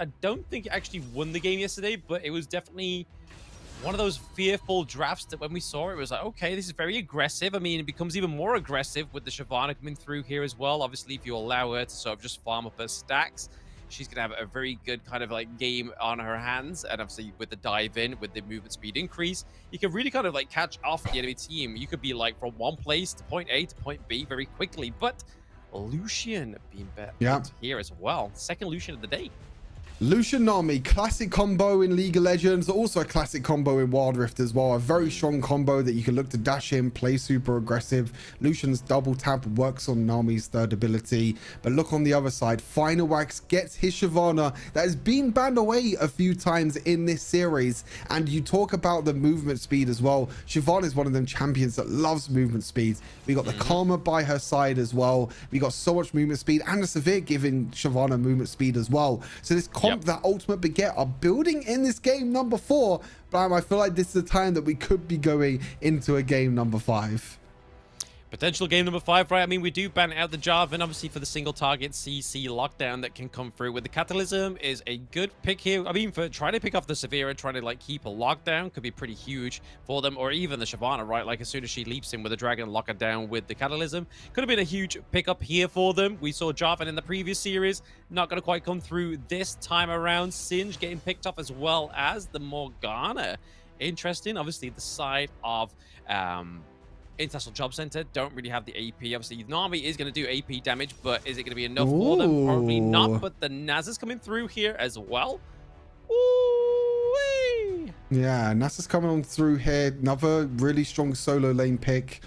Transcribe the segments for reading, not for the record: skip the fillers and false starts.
I don't think it actually won the game yesterday, but it was definitely one of those fearful drafts that when we saw it was like, okay, this is very aggressive. I mean, it becomes even more aggressive with the Shyvana coming through here as well. Obviously, if you allow her to sort of just farm up her stacks, she's going to have a very good kind of like game on her hands. And obviously with the dive in, with the movement speed increase, you can really kind of like catch off the enemy team. You could be like from one place to point A to point B very quickly. But Lucian being bet here as well. Second Lucian of the day. Lucian Nami, classic combo in League of Legends, also a classic combo in Wild Rift as well. A very strong combo that you can look to dash in, play super aggressive. Lucian's double tap works on Nami's third ability. But look on the other side, Final Wax gets his Shyvana that has been banned away a few times in this series. And you talk about the movement speed as well. Shyvana is one of them champions that loves movement speed. We got the Karma by her side as well. We got so much movement speed and the Severe giving Shyvana movement speed as well. So this comp that Ultimate Baguette are building in this game number 4. But I feel like this is the time that we could be going into a game number 5. Potential game number 5, right? I mean, we do ban out the Jarvan, obviously, for the single target CC lockdown that can come through. With the Catalysm is a good pick here. I mean, for trying to pick off the Severe and trying to, like, keep a lockdown could be pretty huge for them. Or even the Shyvana, right? Like, as soon as she leaps in with the Dragon, lock her down with the Catalysm. Could have been a huge pickup here for them. We saw Jarvan in the previous series. Not going to quite come through this time around. Singe getting picked off as well as the Morgana. Interesting. Obviously, the side of... International Jobcenter don't really have the AP. Obviously, Nami is going to do AP damage, but is it going to be enough for them? Probably not, but the Naz is coming through here as well. Ooh-wee. Yeah, Naz is coming on through here. Another really strong solo lane pick.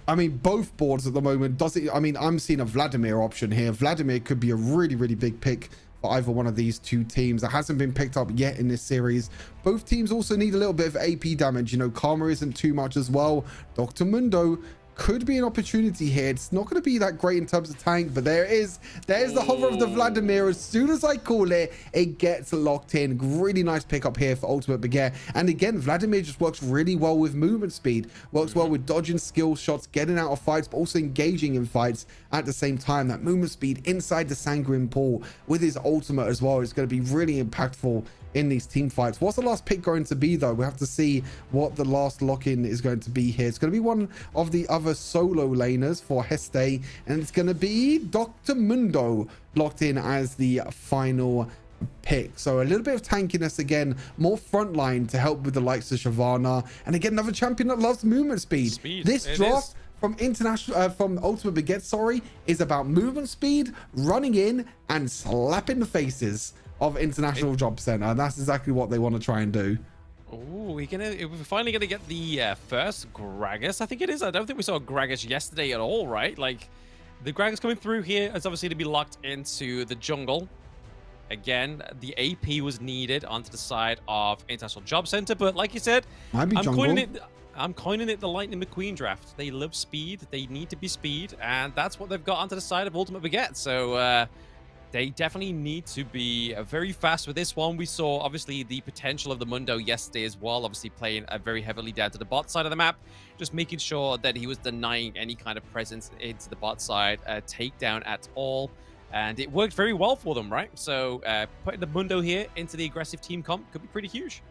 I mean, both boards at the moment, does it? I mean, I'm seeing a Vladimir option here. Vladimir could be a really, really big pick for either one of these two teams. That hasn't been picked up yet in this series. Both teams also need a little bit of AP damage. You know, Karma isn't too much as well. Dr. Mundo could be an opportunity here. It's not going to be that great in terms of tank, but there it is. There's the hover of the Vladimir. As soon as I call it, it gets locked in. Really nice pickup here for Ultimate Baguette. And again, Vladimir just works really well with movement speed. Works well with dodging skill shots, getting out of fights, but also engaging in fights at the same time. That movement speed inside the Sanguine pool with his ultimate as well is going to be really impactful in these team fights. What's the last pick going to be, though? We have to see what the last lock-in is going to be here. It's going to be one of the other solo laners for Heste, and it's going to be Dr. Mundo locked in as the final pick. So a little bit of tankiness again, more frontline to help with the likes of Shyvana, and again, another champion that loves movement speed. This draft from Ultimate Baguette, sorry, is about movement speed, running in and slapping the faces of International Jobcenter, and that's exactly what they want to try and do. Oh, we're finally gonna get the first Gragas. I think it is. I don't think we saw Gragas yesterday at all, right? Like, the Gragas coming through here is obviously to be locked into the jungle. Again, the AP was needed onto the side of International Jobcenter, but like you said, I'm coining it the Lightning McQueen draft. They love speed. They need to be speed, and that's what they've got onto the side of Ultimate Baguette. So they definitely need to be very fast with this one. We saw, obviously, the potential of the Mundo yesterday as well, obviously playing very heavily down to the bot side of the map, just making sure that he was denying any kind of presence into the bot side, takedown at all. And it worked very well for them, right? So putting the Mundo here into the aggressive team comp could be pretty huge.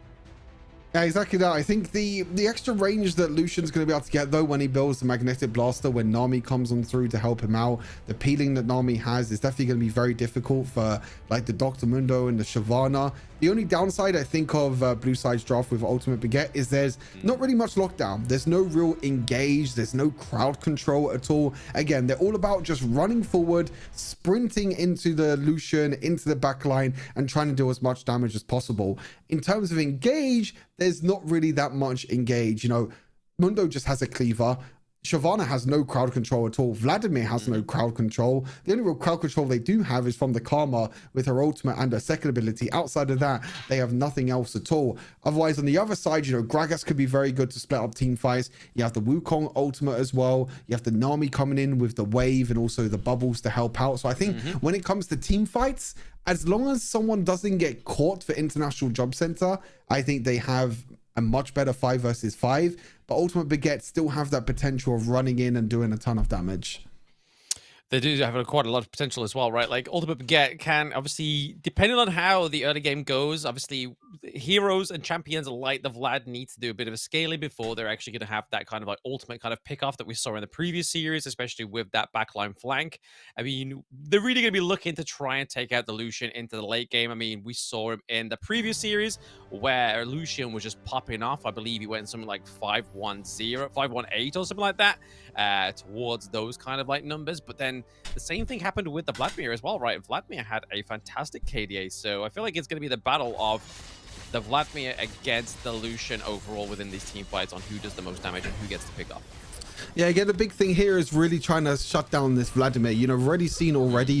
Yeah, exactly that. I think the extra range that Lucian's going to be able to get, though, when he builds the Magnetic Blaster, when Nami comes on through to help him out, the peeling that Nami has is definitely going to be very difficult for, like, the Dr. Mundo and the Shyvana. The only downside, I think, of Blue Side's draft with Ultimate Baguette is there's not really much lockdown. There's no real engage. There's no crowd control at all. Again, they're all about just running forward, sprinting into the Lucian, into the backline, and trying to do as much damage as possible. In terms of engage, there's not really that much engage. You know, Mundo just has a cleaver. Shyvana has no crowd control at all. Vladimir has no crowd control. The only real crowd control they do have is from the Karma with her ultimate and her second ability. Outside of that, they have nothing else at all. Otherwise, on the other side, you know, Gragas could be very good to split up team fights. You have the Wukong ultimate as well. You have the Nami coming in with the wave and also the bubbles to help out. So I think when it comes to team fights, as long as someone doesn't get caught for International Jobcenter, I think they have a much better 5 versus 5, but Ultimate Baguette still have that potential of running in and doing a ton of damage. They do have quite a lot of potential as well, right? Like Ultimate Baguette can obviously, depending on how the early game goes, obviously heroes and champions alike, the Vlad need to do a bit of a scaling before they're actually going to have that kind of like ultimate kind of pick off that we saw in the previous series, especially with that backline flank. I mean, they're really going to be looking to try and take out the Lucian into the late game. I mean, we saw him in the previous series where Lucian was just popping off. I believe he went something like 5-1-0, 5-1-8 or something like that towards those kind of like numbers. But then the same thing happened with the Vladimir as well, right? Vladimir had a fantastic KDA, so I feel like it's going to be the battle of the Vladimir against the Lucian overall within these team fights on who does the most damage and who gets to pick up. Yeah, again, the big thing here is really trying to shut down this Vladimir. You know, we've already seen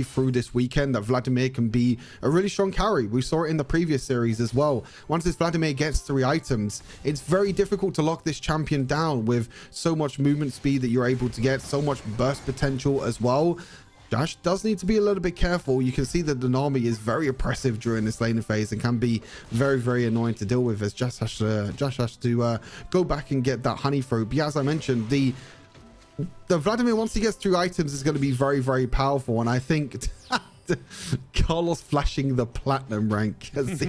through this weekend that Vladimir can be a really strong carry. We saw it in the previous series as well. Once this Vladimir gets 3 items, it's very difficult to lock this champion down with so much movement speed that you're able to get, so much burst potential as well. Josh does need to be a little bit careful. You can see that the Nami is very oppressive during this laning phase and can be very, very annoying to deal with, as Josh has to go back and get that honey fruit. But yeah, as I mentioned, the Vladimir, once he gets 3 items, is going to be very, very powerful. And I think Carlos flashing the platinum rank as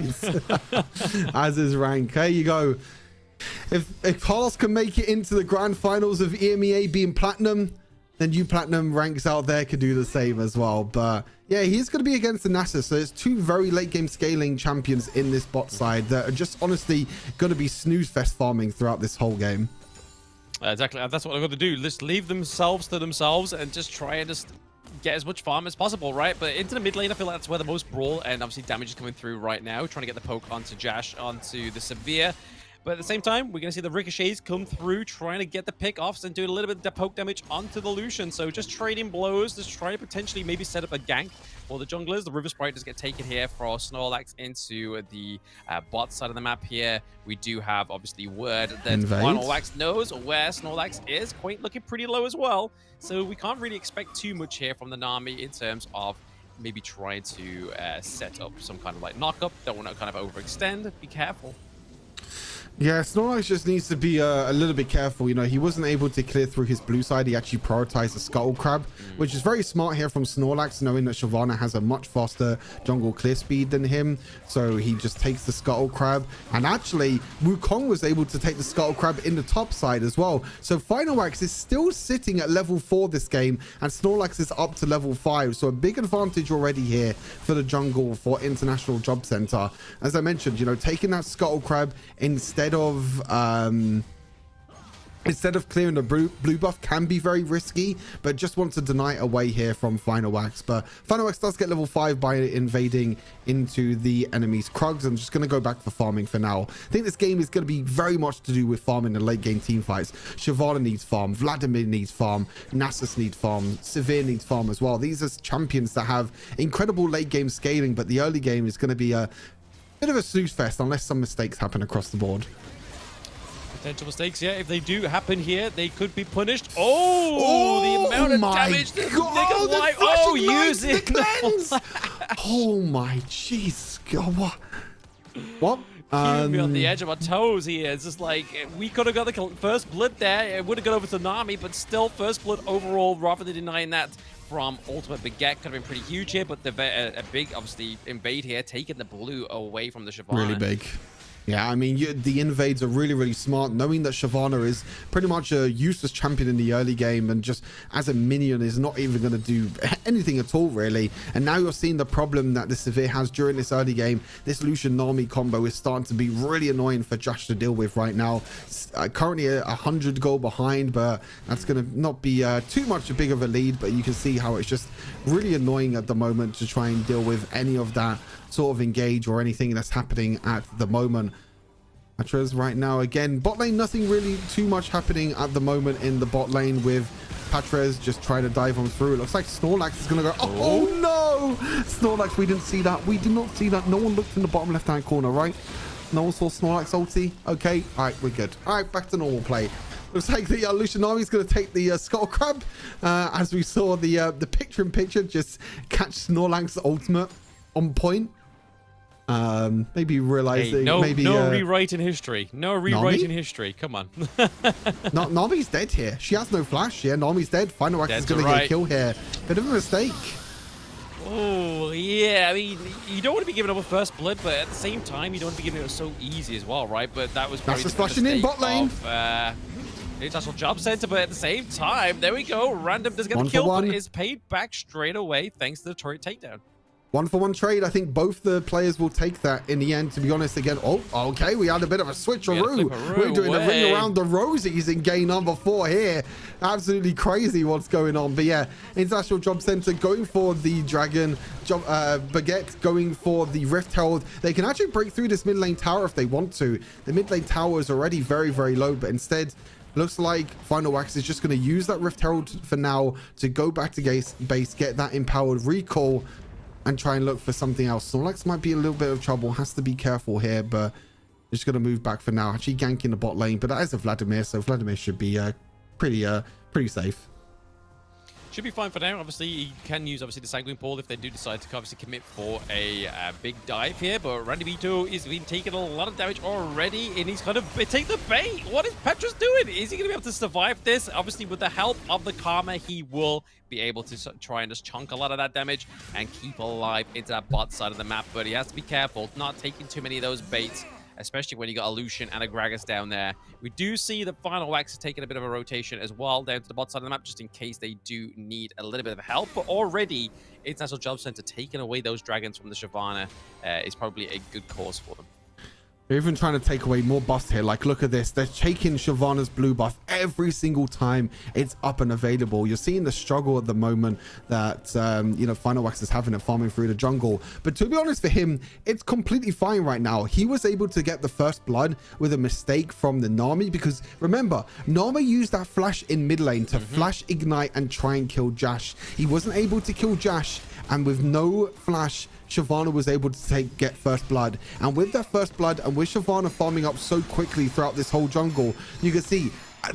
his rank. There you go. If Carlos can make it into the grand finals of EMEA being platinum, then you platinum ranks out there could do the same as well. But yeah, he's going to be against the Nasus. So there's 2 very late game scaling champions in this bot side that are just honestly going to be snooze fest farming throughout this whole game. Exactly. That's what I've got to do. Just leave themselves to themselves and just try and just get as much farm as possible, right? But into the mid lane, I feel like that's where the most brawl and obviously damage is coming through right now. Trying to get the poke onto Jash, onto the Severe. But at the same time, we're going to see the ricochets come through, trying to get the pick-offs and do a little bit of poke damage onto the Lucian. So just trading blows, just try to potentially maybe set up a gank for the junglers. The River Sprite does get taken here for Snorlax into the bot side of the map here. We do have, obviously, word that Final Wax knows where Snorlax is, quite looking pretty low as well. So we can't really expect too much here from the Nami in terms of maybe trying to set up some kind of like knock-up. Don't want to kind of overextend. Be careful. Yeah, Snorlax just needs to be a little bit careful. You know, he wasn't able to clear through his blue side. He actually prioritized the Scuttle Crab, which is very smart here from Snorlax, knowing that Shyvana has a much faster jungle clear speed than him. So he just takes the Scuttle Crab. And actually, Wukong was able to take the Scuttle Crab in the top side as well. So Final Wax is still sitting at level 4 this game, and Snorlax is up to level 5. So a big advantage already here for the jungle for International Jobcenter. As I mentioned, you know, taking that Scuttle Crab instead of clearing the blue buff can be very risky, but just want to deny it away here from Final Wax. But Final Wax does get level 5 by invading into the enemy's Krugs. I'm just going to go back for farming for now. I think this game is going to be very much to do with farming and late game team fights. Shyvana needs farm, Vladimir needs farm, Nasus needs farm, Severe needs farm as well. These are champions that have incredible late game scaling, but the early game is going to be a bit of a snooze fest unless some mistakes happen across the board. Potential mistakes, yeah. If they do happen here, they could be punished. Oh, the amount of damage that Nikolai. Oh, using the oh my jeez. God, what? Keeping me on the edge of our toes here. It's just like, we could have got the first blood there. It would have gone over to Nami, but still first blood overall, rather than denying that from Ultimate Baguette. Could have been pretty huge here, but a big, obviously, invade here, taking the blue away from the Shyvana. Really big. Yeah, I mean, the invades are really, really smart, knowing that Shyvana is pretty much a useless champion in the early game and just as a minion is not even going to do anything at all, really. And now you're seeing the problem that the Severe has during this early game. This Lucian Nami combo is starting to be really annoying for Josh to deal with right now. Currently 100 gold behind, but that's going to not be too much a big of a lead, but you can see how it's just really annoying at the moment to try and deal with any of that sort of engage or anything that's happening at the moment. Patres right now again bot lane, nothing really too much happening at the moment in the bot lane with Patres just trying to dive on through. It looks like Snorlax is gonna go. Oh no, Snorlax, we didn't see that. We did not see that. No one looked in the bottom left hand corner, right? No one saw Snorlax ulti. Okay, all right, we're good. All right, back to normal play. Looks like the Lucian Nami is going to take the Scuttle Crab, as we saw the picture-in-picture just catch Snorlax's ultimate on point. Maybe realizing Hey, no maybe rewriting history. No rewriting history. Come on. Nami's dead here. She has no flash. Yeah, Nami's dead. Final Wax is going to get a kill here. Bit of a mistake. Oh, yeah. I mean, you don't want to be giving up a first blood, but at the same time, you don't want to be giving it so easy as well, right? But that was that's just flashing in bot lane. International Jobcenter, but at the same time, there we go. Random does get the kill, but is paid back straight away thanks to the turret takedown. 1-for-1 trade. I think both the players will take that in the end, to be honest. Again, oh, okay, we had a bit of a switcheroo. We're doing a ring around the rosies in game number 4 here. Absolutely crazy what's going on. But yeah, International Jobcenter going for the Dragon, Baguette going for the Rift Herald. They can actually break through this mid lane tower if they want to. The mid lane tower is already very, very low, but instead, looks like Final Wax is just going to use that Rift Herald for now to go back to base, get that empowered recall, and try and look for something else. Snorlax might be a little bit of trouble. Has to be careful here, but just going to move back for now. Actually ganking the bot lane, but that is a Vladimir, so Vladimir should be pretty safe. Should be fine for now. Obviously, you can use the Sanguine Ball if they do decide to obviously commit for a big dive here. But Randy Vito is been taking a lot of damage already, and he's kind of take the bait. What is Petrus doing? Is he going to be able to survive this? Obviously, with the help of the Karma, he will be able to try and just chunk a lot of that damage and keep alive into that bot side of the map. But he has to be careful, not taking too many of those baits, especially when you got a Lucian and a Gragas down there. We do see the Final Wax is taking a bit of a rotation as well down to the bot side of the map, just in case they do need a little bit of help. But already, International Jobcenter taking away those dragons from the Shyvana is probably a good cause for them. They're even trying to take away more buffs here. Like, look at this. They're taking Shyvana's blue buff every single time it's up and available. You're seeing the struggle at the moment that, Final Wax is having at farming through the jungle. But to be honest, for him, it's completely fine right now. He was able to get the first blood with a mistake from the Nami, because remember, Nami used that flash in mid lane to flash ignite and try and kill Jash. He wasn't able to kill Jash, and with no flash, Shyvana was able to get first blood. And with that first blood, and with Shyvana farming up so quickly throughout this whole jungle, you can see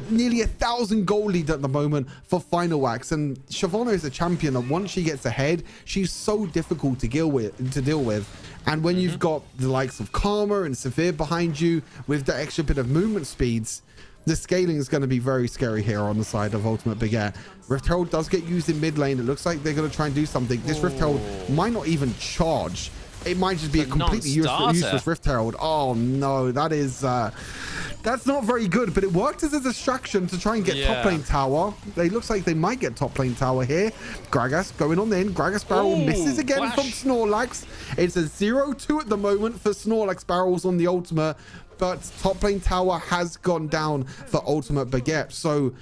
nearly 1,000 gold lead at the moment for Final Wax. And Shyvana is a champion, and once she gets ahead, she's so difficult to deal with. And when you've got the likes of Karma and Severe behind you with the extra bit of movement speeds, the scaling is going to be very scary here on the side of Ultimate Baguette. Rift Herald does get used in mid lane. It looks like they're going to try and do something. This Rift Herald might not even charge. It might just be a completely useless Rift Herald. Oh no, that is that's not very good, but it worked as a distraction to try and get top lane tower. It looks like they might get top lane tower here. Gragas going on in. Gragas barrel misses again from Snorlax. It's a 0-2 at the moment for Snorlax barrels on the ultimate, but top lane tower has gone down for Ultimate Baguette. So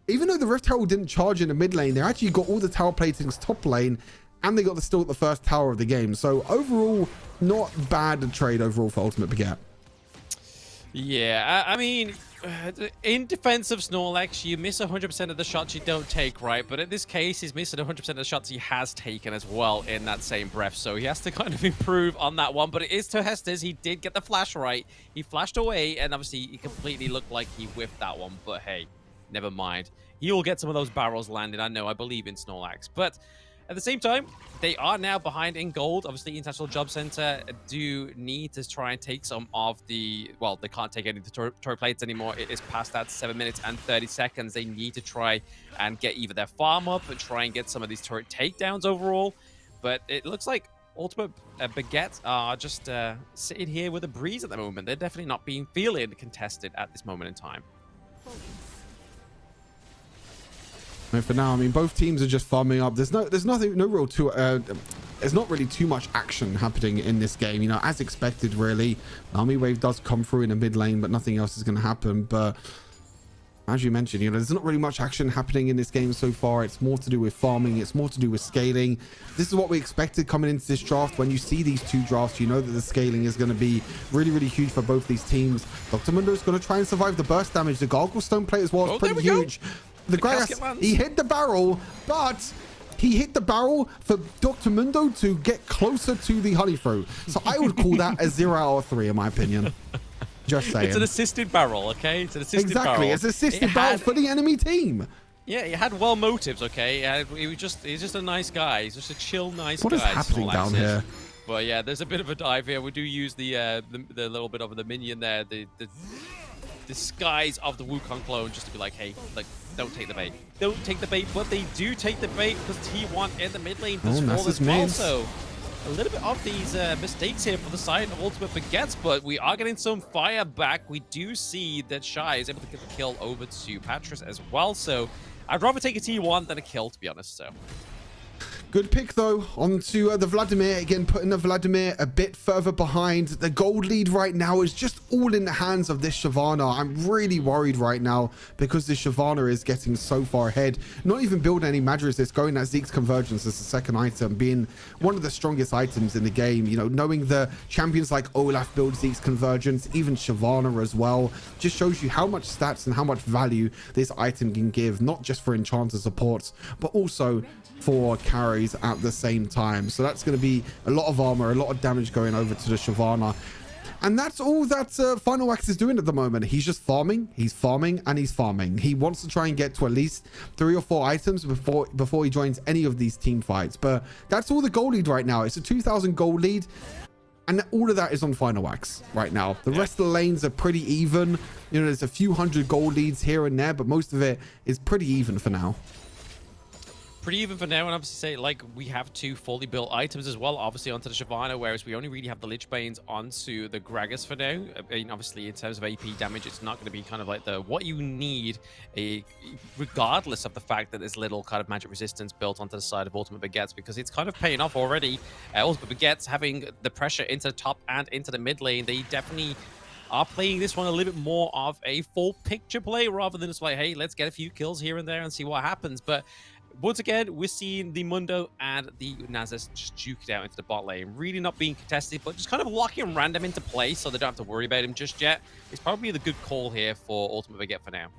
even though the Rift Herald didn't charge in the mid lane, they actually got all the tower platings top lane, and they got still the first tower of the game. So overall, not bad trade overall for Ultimate Baguette. Yeah, I mean, in defense of Snorlax, you miss 100% of the shots you don't take, right? But in this case, he's missing 100% of the shots he has taken as well in that same breath. So he has to kind of improve on that one. But it is to Hestes. He did get the flash right. He flashed away, and obviously he completely looked like he whiffed that one. But hey, never mind. He will get some of those barrels landed. I believe in Snorlax. But at the same time, they are now behind in gold. Obviously, International Jobcenter do need to try and take some of the... Well, they can't take any of the turret plates anymore. It is past that 7 minutes and 30 seconds. They need to try and get either their farm up and try and get some of these turret takedowns overall. But it looks like Ultimate Baguette are just sitting here with a breeze at the moment. They're definitely not being feeling contested at this moment in time. And for now, I mean, both teams are just farming up. There's not really too much action happening in this game, you know, as expected, really. Army Wave does come through in the mid lane, but nothing else is going to happen. But as you mentioned, you know, there's not really much action happening in this game so far. It's more to do with farming. It's more to do with scaling. This is what we expected coming into this draft. When you see these two drafts, you know that the scaling is going to be really, really huge for both these teams. Dr. Mundo is going to try and survive the burst damage. The Gargle Stone plate as well is pretty huge. The Gragas, he hit the barrel, but he hit the barrel for Dr. Mundo to get closer to the honey throat. So I would call that a 0 out of 3 in my opinion. Just saying. It's an assisted barrel, okay? It's an assisted barrel. Exactly, it's an assisted barrel for the enemy team. Yeah, he had well motives, okay? He's just a nice guy. He's just a chill, nice guy. What is happening down here? But yeah, there's a bit of a dive here. We do use the little bit of the minion there, the disguise of the Wukong clone, just to be like, hey, like, don't take the bait. Don't take the bait, but they do take the bait because T1 in the mid lane does fall as well. So a little bit of these mistakes here for the side of Ultimate Baguettes, but we are getting some fire back. We do see that Shy is able to get the kill over to Patras as well. So I'd rather take a T1 than a kill, to be honest. So good pick, though. On to the Vladimir. Again, putting the Vladimir a bit further behind. The gold lead right now is just all in the hands of this Shyvana. I'm really worried right now because this Shyvana is getting so far ahead. Not even building any magic resist, going at Zeke's Convergence as the second item, being one of the strongest items in the game. You know, knowing the champions like Olaf build Zeke's Convergence, even Shyvana as well, just shows you how much stats and how much value this item can give, not just for enchanter supports, but also for carries at the same time. So that's going to be a lot of armor, a lot of damage going over to the Shyvana. And that's all that Final Wax is doing at the moment. He's just farming, he's farming, and he's farming. He wants to try and get to at least 3 or 4 items before he joins any of these team fights. But that's all the gold lead right now. It's a 2,000 gold lead. And all of that is on Final Wax right now. The rest of the lanes are pretty even. You know, there's a few hundred gold leads here and there, but most of it is pretty even for now. Pretty even for now, and obviously say, like, we have 2 fully built items as well, obviously onto the Shyvana, whereas we only really have the Lich Banes onto the Gragas for now. I mean, obviously in terms of AP damage, it's not going to be kind of like the what you need, regardless of the fact that there's little kind of magic resistance built onto the side of Ultimate Baguettes, because it's kind of paying off already. Ultimate Baguettes having the pressure into the top and into the mid lane, they definitely are playing this one a little bit more of a full picture play rather than just like, hey, let's get a few kills here and there and see what happens. But once again, we're seeing the Mundo and the Nasus just juke it out into the bot lane. Really not being contested, but just kind of locking random into place so they don't have to worry about him just yet. It's probably the good call here for Ultimate Baguette for now.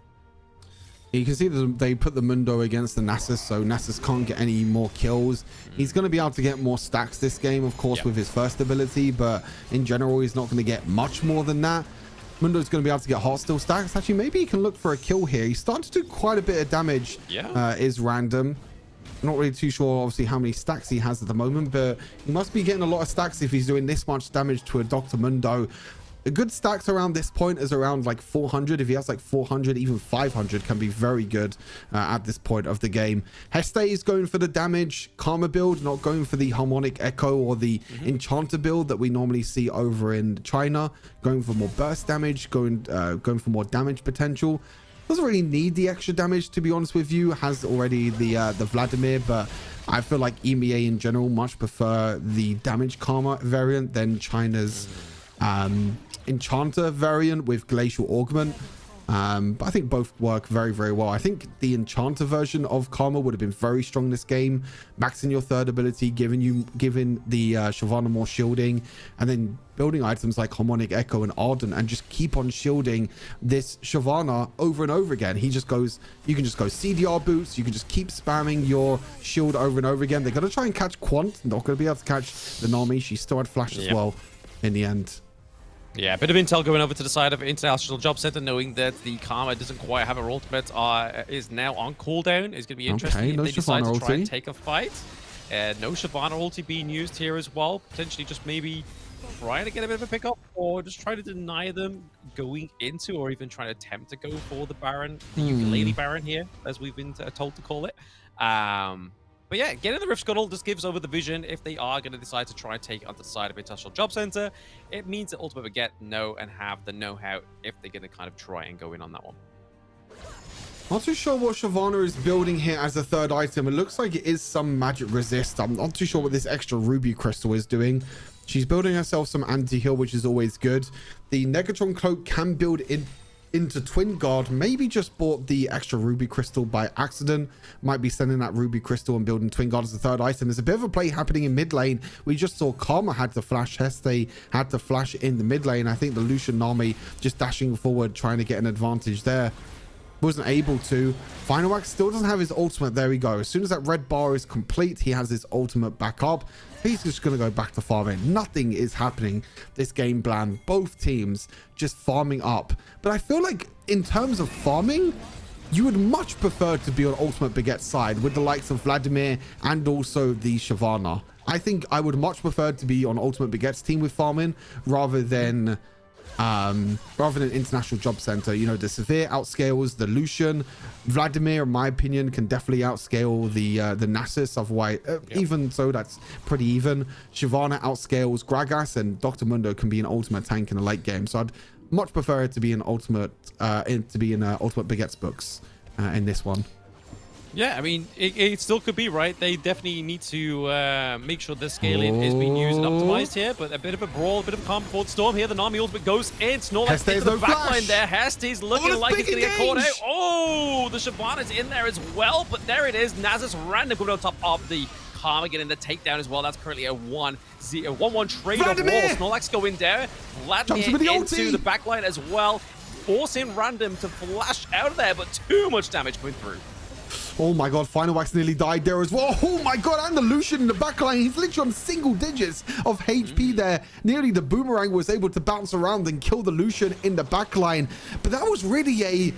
You can see that they put the Mundo against the Nasus, so Nasus can't get any more kills. He's going to be able to get more stacks this game, of course, with his first ability, but in general, he's not going to get much more than that. Mundo's going to be able to get hostile stacks. Actually, maybe he can look for a kill here. He's starting to do quite a bit of damage. Is random. I'm not really too sure, obviously, how many stacks he has at the moment, but he must be getting a lot of stacks if he's doing this much damage to a Dr. Mundo. The good stacks around this point is around like 400. If he has like 400, even 500 can be very good at this point of the game. Heste is going for the damage Karma build, not going for the Harmonic Echo or the Enchanter build that we normally see over in China. Going for more burst damage, going for more damage potential. Doesn't really need the extra damage, to be honest with you. Has already the Vladimir, but I feel like EMEA in general much prefer the damage Karma variant than China's Enchanter variant with Glacial Augment. But I think both work very, very well. I think the Enchanter version of Karma would have been very strong this game, maxing your third ability, giving the Shyvana more shielding, and then building items like Harmonic Echo and Ardent, and just keep on shielding this Shyvana over and over again. He just goes, you can just go CDR boots, you can just keep spamming your shield over and over again. They're going to try and catch Quant, not going to be able to catch the Nami. She still had flash as well in the end. Yeah, a bit of intel going over to the side of International Jobcenter, knowing that the Karma doesn't quite have her ultimate, is now on cooldown. It's going to be interesting if they decide to try and take a fight. No Shyvana ulti being used here as well. Potentially just maybe trying to get a bit of a pickup, or just try to deny them going into, or even trying to attempt to go for the Baron, the ukulele Baron here, as we've been told to call it. But yeah, getting the Rift Scuttle just gives over the vision. If they are going to decide to try and take it onto the side of International Jobcenter, it means that Ultimate Baguette know and have the know-how if they're going to kind of try and go in on that one. Not too sure what Shyvana is building here as a third item. It looks like it is some magic resist. I'm not too sure what this extra ruby crystal is doing. She's building herself some anti-heal, which is always good. The Negatron cloak can build into Twin Guard. Maybe just bought the extra ruby crystal by accident. Might be sending that ruby crystal and building Twin Guard as the third item. There's a bit of a play happening in mid lane. We just saw Karma had to flash, Heste had to flash in the mid lane. I think the Lucian Nami just dashing forward, trying to get an advantage there. Wasn't able to. Final Wax still doesn't have his ultimate. There we go. As soon as that red bar is complete, he has his ultimate back up. He's just going to go back to farming. Nothing is happening this game plan. Both teams just farming up. But I feel like in terms of farming, you would much prefer to be on Ultimate Baguette's side with the likes of Vladimir and also the Shyvana. I think I would much prefer to be on Ultimate Baguette's team with farming rather than International Jobcenter. You know, the Severe outscales the Lucian. Vladimir, in my opinion, can definitely outscale the Nasus. Otherwise, even so, that's pretty even. Shyvana outscales Gragas, and Dr. Mundo can be an ultimate tank in the late game. So I'd much prefer it to be an ultimate Ultimate Baguette's books in this one. Yeah, I mean, it still could be, right? They definitely need to make sure the scaling is being used and optimized here, but a bit of a brawl, a bit of a calm before the storm here. The Nami ultimate goes in. Snorlax into the backline there. Hesty's looking like he's going to get caught out. Oh, the Shyvana's in there as well, but there it is. Nasus random coming on top of the Karma, getting the takedown as well. That's currently a 1-1 trade off wall. Snorlax going down. Vladimir into the backline as well. Forcing random to flash out of there, but too much damage coming through. Oh my god, Final Wax nearly died there as well. Oh my god, and the Lucian in the backline. He's literally on single digits of HP there. Nearly the Boomerang was able to bounce around and kill the Lucian in the backline. But that was really a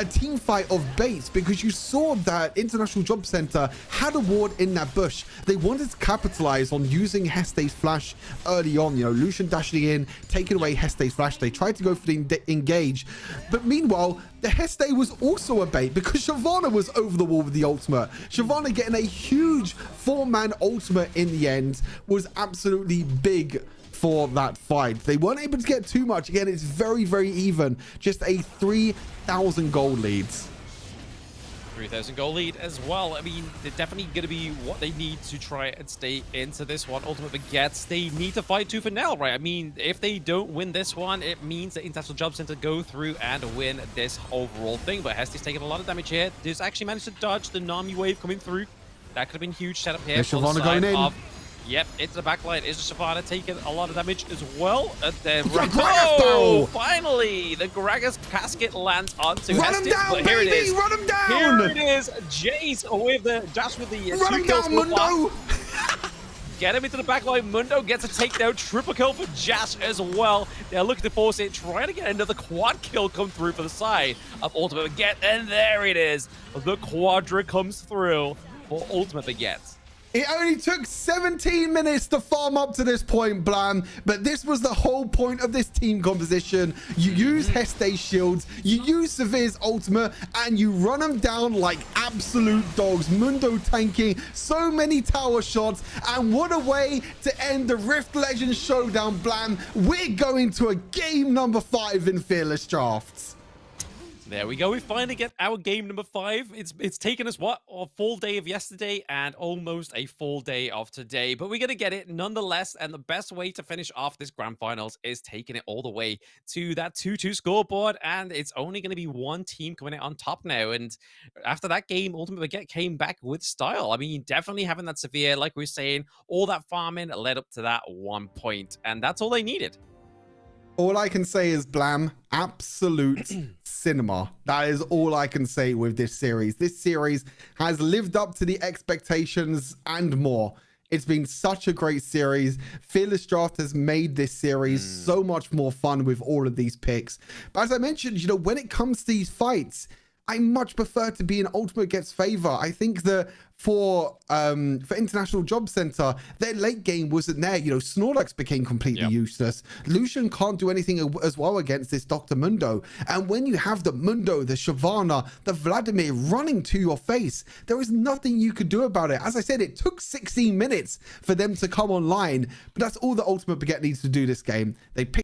team fight of baits, because you saw that International Jobcenter had a ward in that bush. They wanted to capitalize on using Heste's flash early on. You know, Lucian dashing in, taking away Heste's flash. They tried to go for the engage, but meanwhile the Heste was also a bait because Shyvana was over the wall with the ultimate. Shyvana getting a huge 4-man ultimate in the end was absolutely big for that fight. They weren't able to get too much. Again, it's very, very even. Just a 3,000 gold leads. 3,000 gold lead as well. I mean, they're definitely going to be what they need to try and stay into this one. Ultimate Baguettes, they need to fight tooth and nail, right? I mean, if they don't win this one, it means that International Jobcenter go through and win this overall thing. But Hesty's taking a lot of damage here. There's actually managed to dodge the Nami wave coming through. That could have been huge setup here. Shyvana going in. Yep, into the backline is the Shyvana taking a lot of damage as well. And then finally, the Gragas casket lands onto Run him down, but here baby! it is. Run him down! Here it is. Jace with the dash with the Run him down, Mundo! Get him into the backline. Mundo gets a takedown. Triple kill for Jash as well. They're looking to force it, trying to get another quad kill come through for the side of Ultimate Baguette. And there it is. The quadra comes through for Ultimate Baguette. It only took 17 minutes to farm up to this point, Blam, but this was the whole point of this team composition. You use Heste's shields, you use Severe's ultimate, and you run them down like absolute dogs. Mundo tanking so many tower shots, and what a way to end the Rift Legends Showdown, Blam. We're going to a game number 5 in Fearless Drafts. There we go. We finally get our game number 5. It's taken us, what, a full day of yesterday and almost a full day of today. But we're going to get it nonetheless. And the best way to finish off this grand finals is taking it all the way to that 2-2 scoreboard. And it's only going to be one team coming out on top now. And after that game, Ultimate Baguette came back with style. I mean, definitely having that severe, like we were saying, all that farming led up to that 1 point. And that's all they needed. All I can say is, Blam, absolute cinema. That is all I can say with this series. This series has lived up to the expectations and more. It's been such a great series. Fearless Draft has made this series so much more fun with all of these picks. But as I mentioned, you know, when it comes to these fights, I much prefer to be in Ultimate Baguette's favor. I think that for International Jobcenter, their late game wasn't there. You know, Snorlax became completely useless. Lucian can't do anything as well against this Dr. Mundo. And when you have the Mundo, the Shyvana, the Vladimir running to your face, there is nothing you could do about it. As I said, it took 16 minutes for them to come online, but that's all the Ultimate Baguette needs to do this game. They pick